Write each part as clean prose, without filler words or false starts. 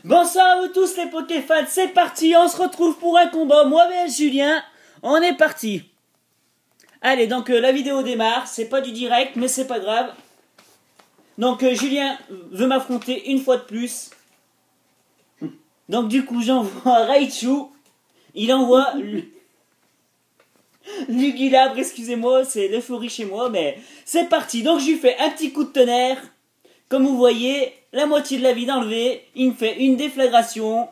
Bonsoir à vous tous les Pokéfans, c'est parti, on se retrouve pour un combat, moi et Julien, on est parti. Allez, donc la vidéo démarre, c'est pas du direct, mais c'est pas grave. Donc Julien veut m'affronter une fois de plus. Donc du coup j'envoie Raichu, il envoie Luguilabre, excusez-moi, c'est l'euphorie chez moi, mais c'est parti. Donc je lui fais un petit coup de tonnerre. Comme vous voyez, la moitié de la vie d'enlever, il me fait une déflagration.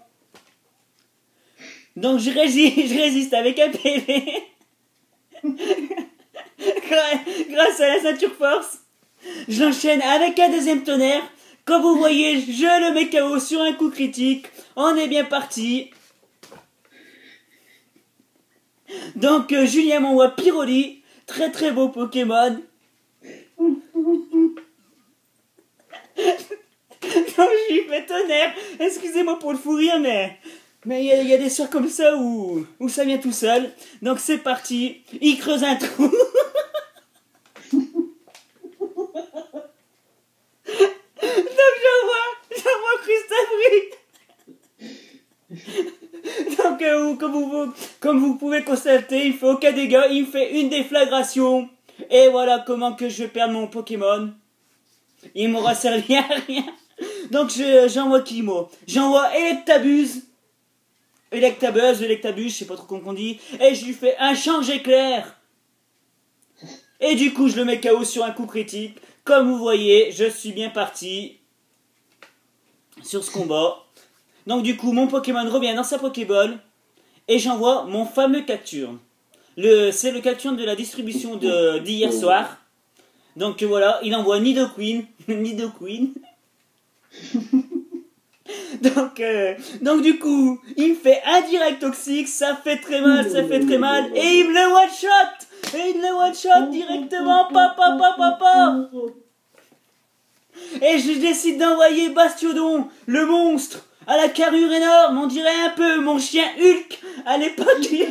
Donc je résiste avec un PV. Grâce à la ceinture force. Je l'enchaîne avec un deuxième tonnerre. Comme vous voyez, je le mets KO sur un coup critique. On est bien parti. Donc Julien m'envoie Pyroli. Très très beau Pokémon. Non, je lui fais tonnerre. Excusez-moi pour le fou rire, mais il y a des soirs comme ça où ça vient tout seul. Donc c'est parti. Il creuse un trou. Donc j'envoie Christophe. Donc comme vous pouvez constater, il fait aucun dégât. Il me fait une déflagration. Et voilà comment que je vais perdre mon Pokémon. Il m'aura servi à rien. Donc j'envoie Kimo. J'envoie Electabuzz, je sais pas trop comment on dit. Et je lui fais un change éclair. Et du coup je le mets KO sur un coup critique. Comme vous voyez, je suis bien parti sur ce combat. Donc du coup mon Pokémon revient dans sa Pokéball. Et j'envoie mon fameux Cacturne. C'est le Cacturne de la distribution d'hier soir. Donc voilà, il envoie Nidoqueen. Nidoqueen. Donc du coup, il me fait un direct toxique, ça fait très mal, et il me le one shot directement, papa. Et je décide d'envoyer Bastiodon, le monstre, à la carrure énorme, on dirait un peu mon chien Hulk à l'époque. Il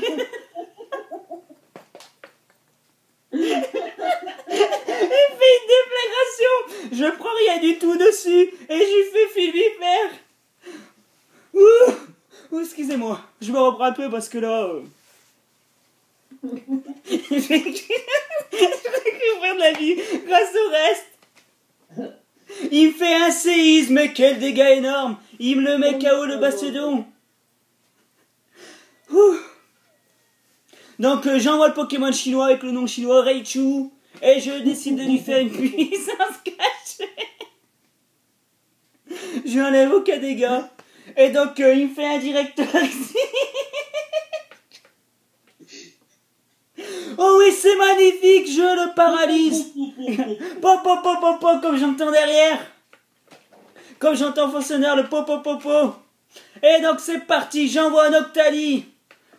fait une déflagration, je prends rien du tout dessus, et je lui fais filifère. Ouh, excusez-moi, je me reprends un peu parce que là... je vais récupérer de la vie grâce au reste. Il me fait un séisme, mais quel dégât énorme. Il me le met KO le Bastiodon. Donc j'envoie le Pokémon chinois avec le nom chinois Raichu. Et je décide de lui faire une puissance cachée. Je n'enlève aucun dégât. Et donc il me fait un directeur ici. Oh oui, c'est magnifique, je le paralyse. Pop, comme j'entends derrière. Comme j'entends Fonctionnaire, le pop. Et donc c'est parti, j'envoie un Octali.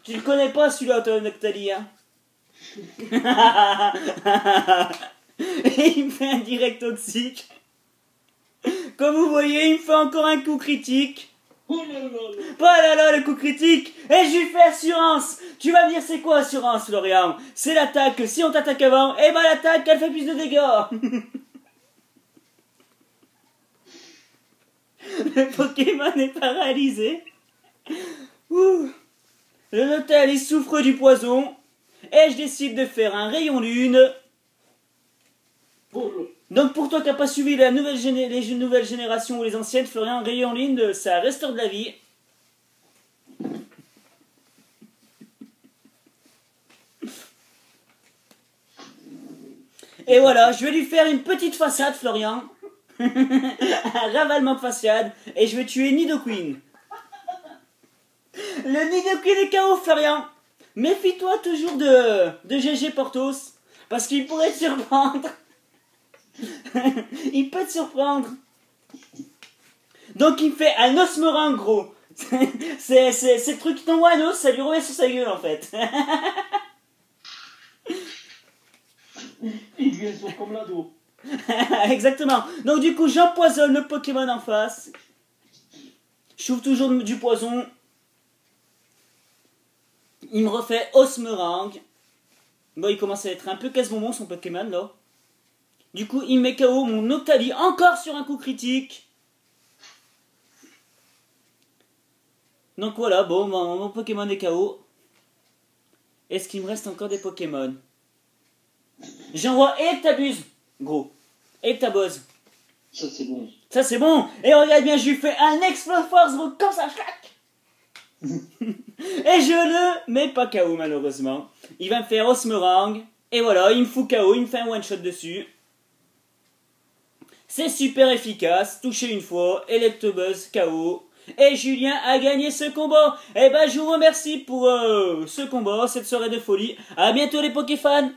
Je ne connais pas celui-là, toi, Octali, hein. Et il me fait un direct toxique. Comme vous voyez, il me fait encore un coup critique. Oh là là, le coup critique. Et je lui fais assurance. Tu vas me dire c'est quoi assurance, Florian? C'est l'attaque. Si on t'attaque avant, eh ben l'attaque, elle fait plus de dégâts. Le Pokémon est paralysé. Ouh. Le Noctali souffre du poison. Et je décide de faire un rayon lune. Donc pour toi qui n'as pas suivi les nouvelles générations ou les anciennes, Florian, rayon lune, ça restaure de la vie. Et voilà, je vais lui faire une petite façade, Florian. Un ravalement de façade. Et je vais tuer Nidoqueen. Le Nidoqueen est KO, Florian. Méfie-toi toujours de GG Portos. Parce qu'il pourrait te surprendre. Il peut te surprendre. Donc il fait un osmerang, gros. C'est le truc qui t'envoie un os, ça lui revient sur sa gueule en fait. Il devient sourd comme l'ado. Exactement. Donc du coup j'empoisonne le Pokémon en face. Je trouve toujours du poison. Il me refait osmerang. Bon, il commence à être un peu casse-bonbon son Pokémon là. Du coup il met KO mon Octali encore sur un coup critique. Donc voilà, bon, mon Pokémon est KO. Est-ce qu'il me reste encore des Pokémon? J'envoie et t'abuses, gros. Et t'aboses. Ça, c'est bon. Ça c'est bon. Et regarde bien, je lui fais un Explode Force, gros, comme ça, clac. Et je le mets pas KO malheureusement. Il va me faire Osmerang. Et voilà, il me fout KO, il me fait un one shot dessus. C'est super efficace, touché une fois, Electabuzz KO. Et Julien a gagné ce combat. Et ben je vous remercie pour ce combat, cette soirée de folie. A bientôt les Pokéfans.